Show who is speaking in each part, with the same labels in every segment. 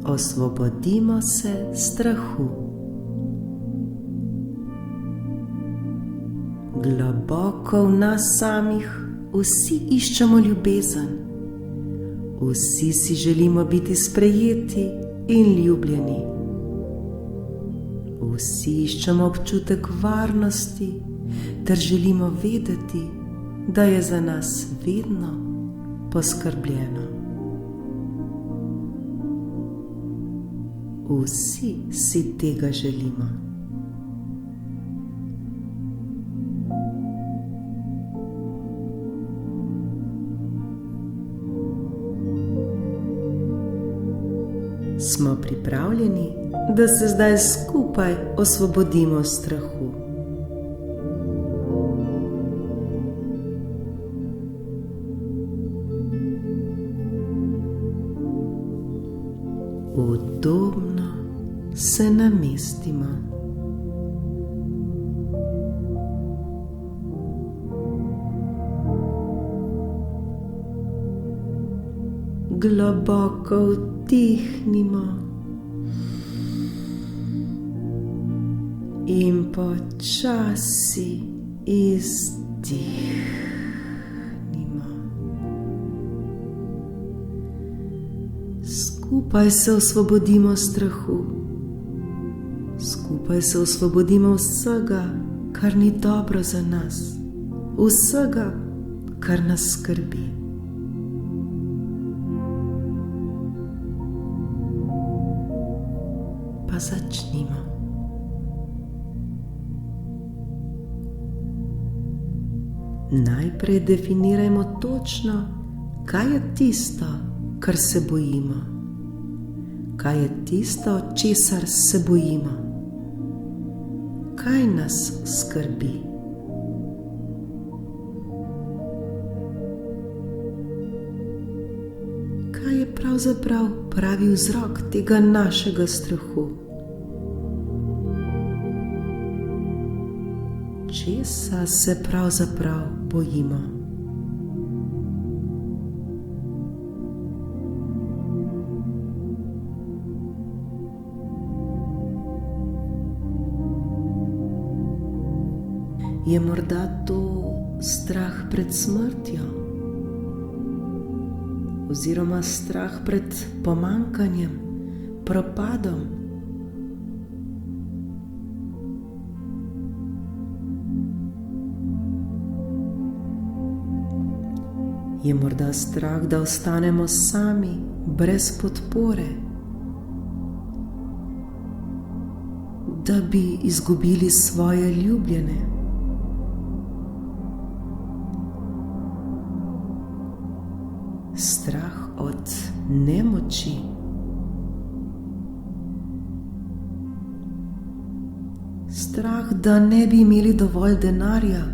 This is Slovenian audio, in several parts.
Speaker 1: Osvobodimo se strahu. Globoko v nas samih vsi iščemo ljubezen. Vsi si želimo biti sprejeti in ljubljeni. Vsi iščemo občutek varnosti, ter želimo vedeti, da je za nas vedno poskrbljeno. Vsi si tega želimo. Smo pripravljeni, da se zdaj skupaj osvobodimo strahu. Udobno se namestimo. Globoko vdihnimo in počasi izdihnimo. Skupaj se osvobodimo strahu. Skupaj se osvobodimo vsega, kar ni dobro za nas, vsega, kar nas skrbi. Pa začnimo. Najprej definirajmo točno, kaj je tisto, kar se bojimo. Kaj je tisto, česar se bojimo? Kaj nas skrbi? Kaj je pravzaprav pravi vzrok tega našega strahu? Česa se pravzaprav bojimo? Je morda to strah pred smrtjo? Oziroma strah pred pomanjkanjem, propadom? Je morda strah, da ostanemo sami, brez podpore? Da bi izgubili svoje ljubljene? Strah od nemoči? Strah, da ne bi imeli dovolj denarja?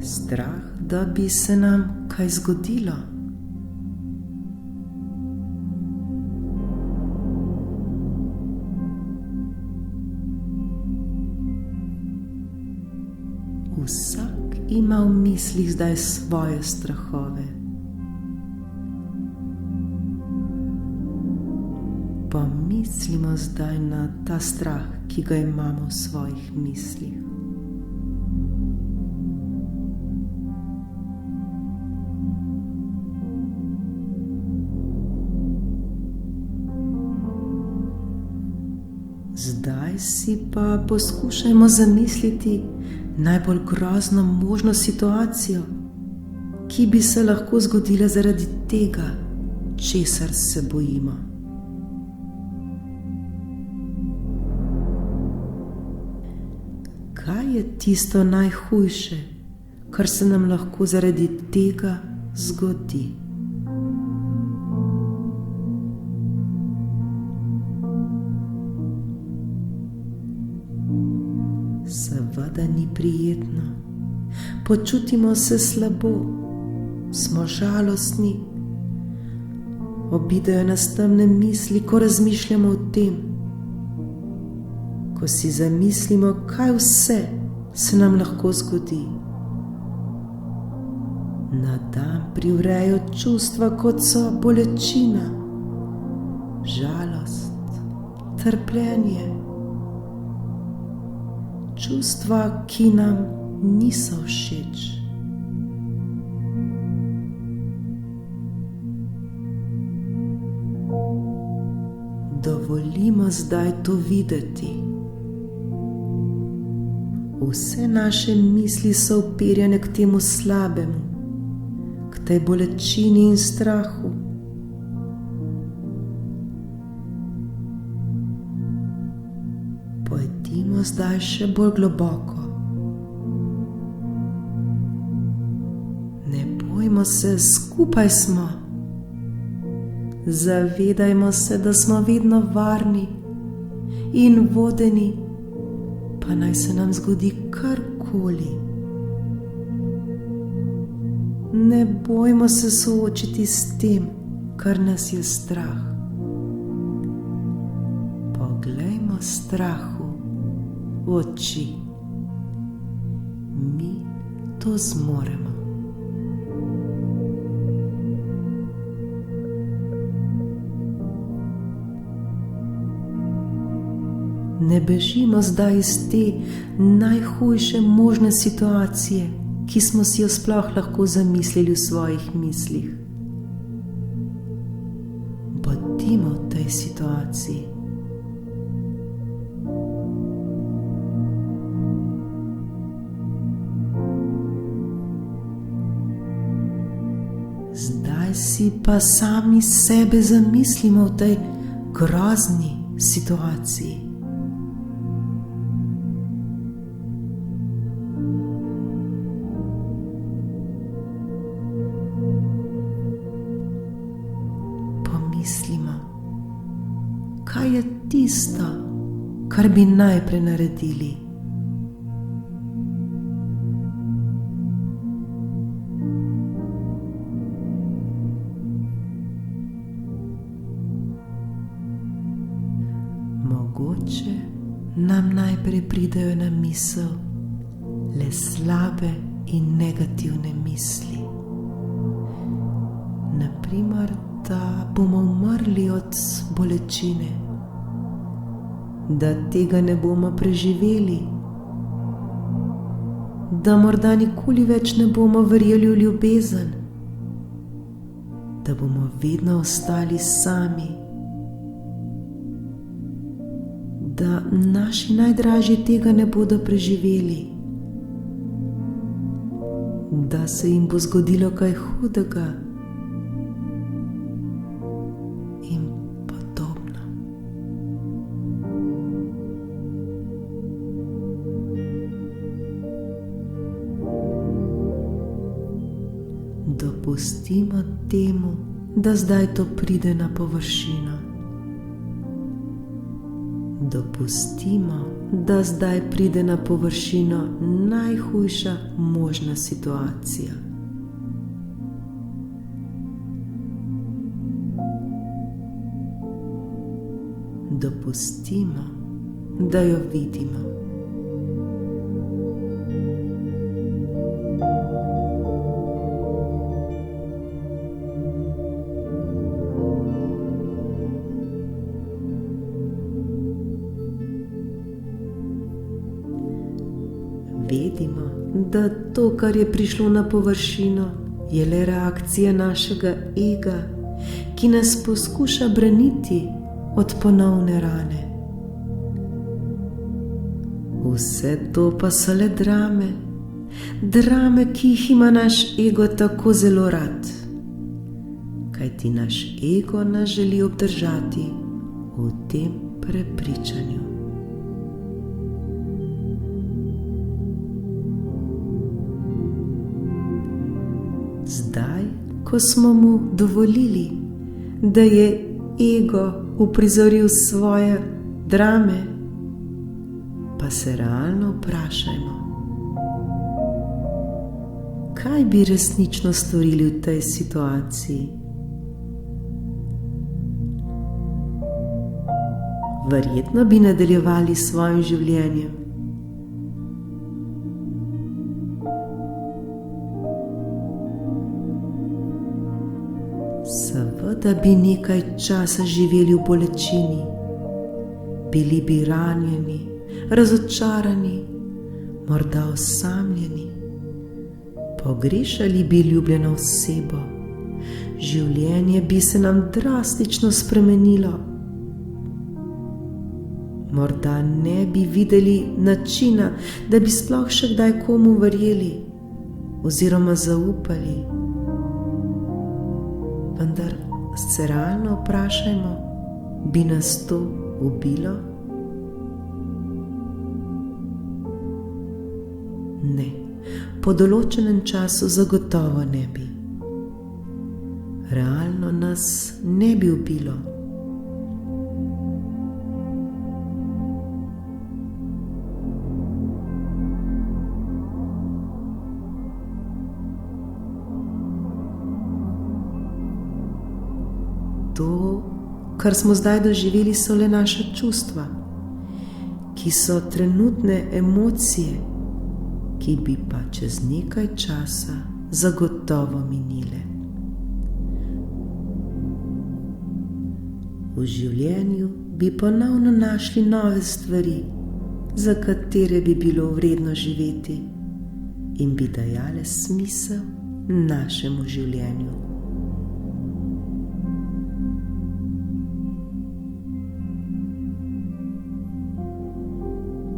Speaker 1: Strah, da bi se nam kaj zgodilo? Vsak ima v mislih zdaj svoje strahove. Pomislimo zdaj na ta strah, ki ga imamo v svojih mislih. Zdaj si pa poskušajmo zamisliti najbolj grozno možno situacijo, ki bi se lahko zgodila zaradi tega, česar se bojimo. Kaj je tisto najhujše, kar se nam lahko zaradi tega zgodi? Seveda ni prijetno. Počutimo se slabo, smo žalostni. Obidejo nas temne misli, ko razmišljamo o tem. Ko si zamislimo, kaj vse se nam lahko zgodi. Na dan privrejo čustva, kot so bolečina, žalost, trpljenje. Čustva, ki nam niso všeč. Dovolimo zdaj to videti. Vse naše misli so uperjene k temu slabemu, k tej bolečini in strahu. Pojdimo zdaj še bolj globoko. Ne bojmo se, skupaj smo. Zavedajmo se, da smo vedno varni in vodeni, pa naj se nam zgodi karkoli. Ne bojmo se soočiti s tem, kar nas je strah. Poglejmo strahu v oči. Mi to zmoremo. Ne bežimo zdaj iz te najhujše možne situacije, ki smo si jo sploh lahko zamislili v svojih mislih. Bodimo v tej situaciji. Zdaj si pa sami sebe zamislimo v tej grozni situaciji. Mislimo, kaj je tisto, kar bi najprej naredili. Mogoče nam najprej pridejo na misel le slabe in negativne misli. Naprimer, da bomo umrli od bolečine, da tega ne bomo preživeli, da morda nikoli več ne bomo verjeli v ljubezen, da bomo vedno ostali sami, da naši najdražji tega ne bodo preživeli, da se jim bo zgodilo kaj hudega, dopustimo temu, da zdaj to pride na površino. Dopustimo, da zdaj pride na površino najhujša možna situacija. Dopustimo, da jo vidimo. Vedimo, da to, kar je prišlo na površino, je le reakcija našega ega, ki nas poskuša braniti od ponovne rane. Vse to pa so le drame, ki jih ima naš ego tako zelo rad, kajti naš ego nas želi obdržati v tem prepričanju. Zdaj, ko smo mu dovolili, da je ego uprizoril svoje drame, pa se realno vprašajmo, kaj bi resnično storili v tej situaciji. Verjetno bi nadaljevali s svojim življenjem. da bi nekaj časa živeli v bolečini. Bili bi ranjeni, razočarani, morda osamljeni. Pogrešali bi ljubljeno osebo. Življenje bi se nam drastično spremenilo. Morda ne bi videli načina, da bi sploh še kdaj komu verjeli oziroma zaupali. Vendar se realno vprašajmo, bi nas to ubilo? Ne, po določenem času zagotovo ne bi. Realno nas ne bi ubilo. To, kar smo zdaj doživeli, so le naša čustva, ki so trenutne emocije, ki bi pa čez nekaj časa zagotovo minile. V življenju bi ponovno našli nove stvari, za katere bi bilo vredno živeti in bi dajale smisel našemu življenju.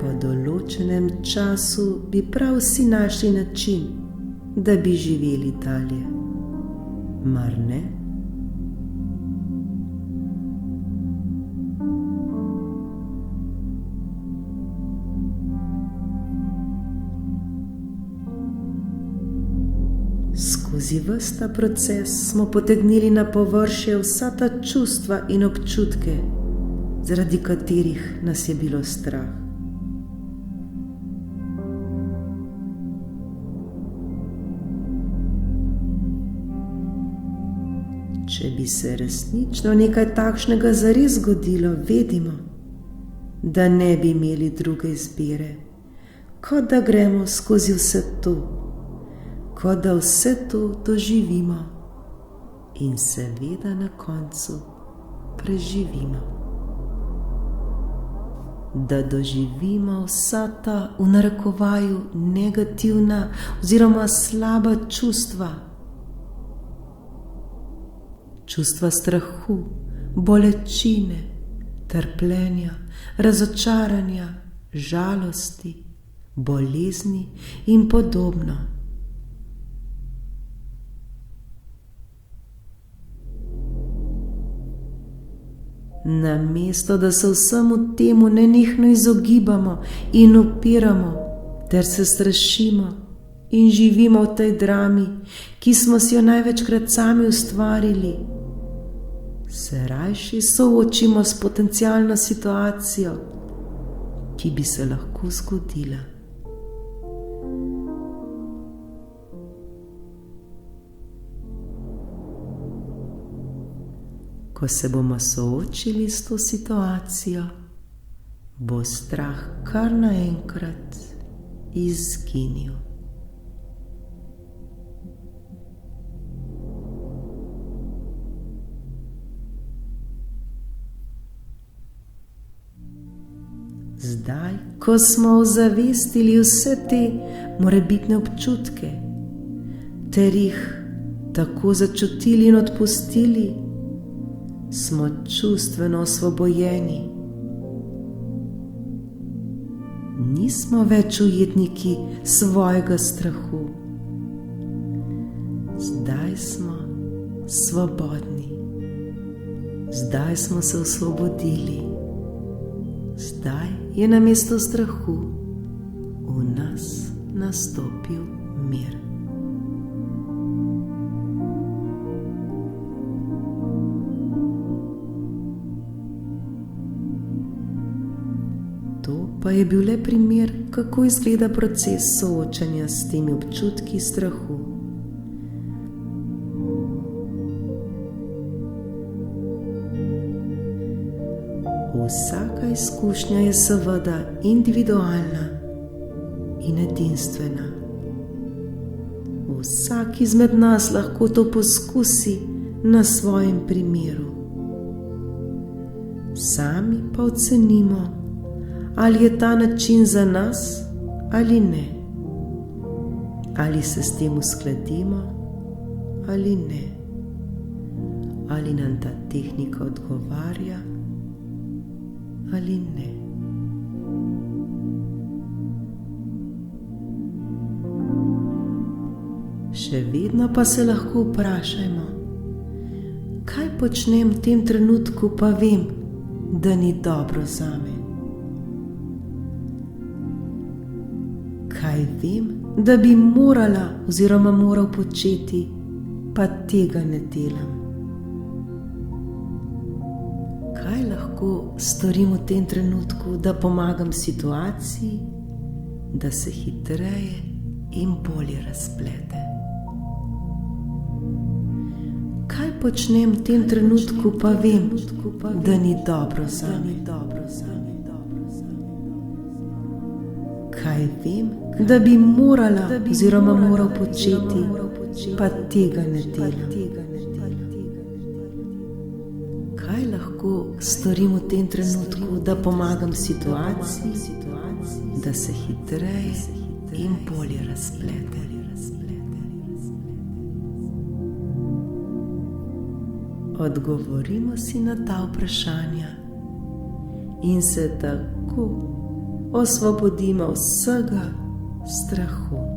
Speaker 1: Po določenem času bi prav vsi našli način, da bi živeli dalje. Mar ne? Skozi ves ta proces smo potegnili na površje vsa ta čustva in občutke, zaradi katerih nas je bilo strah. Če bi se resnično nekaj takšnega zares zgodilo, vedimo, da ne bi imeli druge izbire, kot da gremo skozi vse to, kot da vse to doživimo in seveda na koncu preživimo. Da doživimo vsa ta v narekovaju negativna oziroma slaba čustva. Čustva strahu, bolečine, trpljenja, razočaranja, žalosti, bolezni in podobno. Namesto da se vsemu temu nenehno izogibamo in upiramo ter se strašimo in živimo v tej drami, ki smo si jo največkrat sami ustvarili, se rajši soočimo s potencialno situacijo, ki bi se lahko zgodila. Ko se bomo soočili s to situacijo, bo strah kar naenkrat izginil. Zdaj, ko smo ozavestili vse te morebitne občutke, ter jih tako začutili in odpustili, smo čustveno osvobojeni. Nismo več ujetniki svojega strahu. Zdaj smo svobodni. Zdaj smo se osvobodili. Zdaj je namesto strahu v nas nastopil mir. To pa je bil le primer, kako izgleda proces soočanja s temi občutki strahu. Vsaka izkušnja je seveda individualna in edinstvena. Vsak izmed nas lahko to poskusi na svojem primeru. Sami pa ocenimo, ali je ta način za nas ali ne, ali se s tem uskladimo ali ne, ali nam ta tehnika odgovarja ali ne. Še vedno pa se lahko vprašajmo, kaj počnem v tem trenutku, pa vem, da ni dobro zame. Kaj vem, da bi morala oziroma moral početi, pa tega ne delam. Kaj lahko storim v tem trenutku, da pomagam situaciji, da se hitreje in bolje razplete? Kaj počnem v tem trenutku, pa vem, da ni dobro zame? Kaj vem, da bi morala oziroma moral početi, pa tega ne delam? Kaj lahko storim v tem trenutku, da pomagam situaciji, da se hitreje in bolje razplete? Odgovorimo si na ta vprašanja in se tako osvobodimo vsega strahu.